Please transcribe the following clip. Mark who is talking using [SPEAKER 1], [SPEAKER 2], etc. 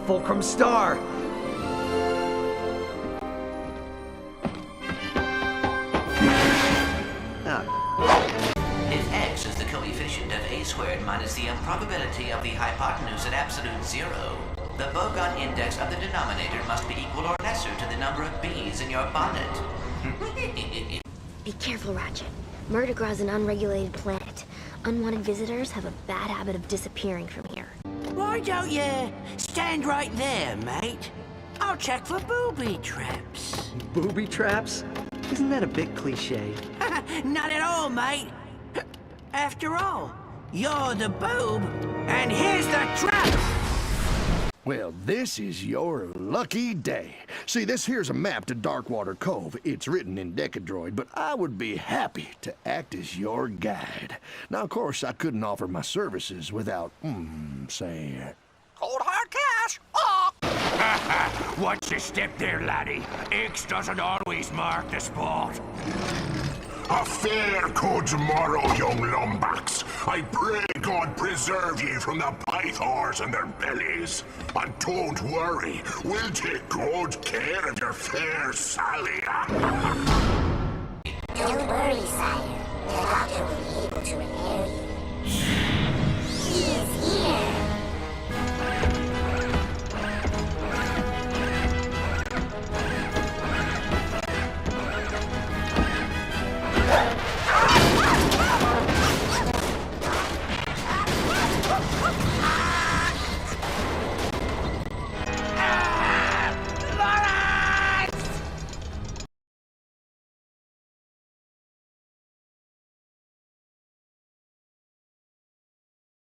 [SPEAKER 1] fulcrum star.
[SPEAKER 2] If x is the coefficient of a squared minus the improbability of the hypotenuse at absolute zero, the bogon index of the denominator must be equal or lesser to the number of bees in your bonnet.
[SPEAKER 3] Be careful, Ratchet. Murdergra's an unregulated planet. Unwanted visitors have a bad habit of disappearing from here.
[SPEAKER 4] Why don't you stand right there, mate? I'll check for booby traps.
[SPEAKER 1] Booby traps? Isn't that a bit cliche?
[SPEAKER 4] Not at all, mate. After all, you're the boob, and here's the trap!
[SPEAKER 5] Well, this is your lucky day. See, this here's a map to Darkwater Cove. It's written in Decadroid, but I would be happy to act as your guide. Now, of course, I couldn't offer my services without, say...
[SPEAKER 6] Cold hard cash! Oh! Watch your step there, laddie. X doesn't always mark the spot.
[SPEAKER 7] A fair good tomorrow, young lumbacks. I pray God preserve ye from the pythors and their bellies. And don't worry, we'll take good care of your fair Sally.
[SPEAKER 8] Don't worry, sire. The doctor will be able to repair you. He is here.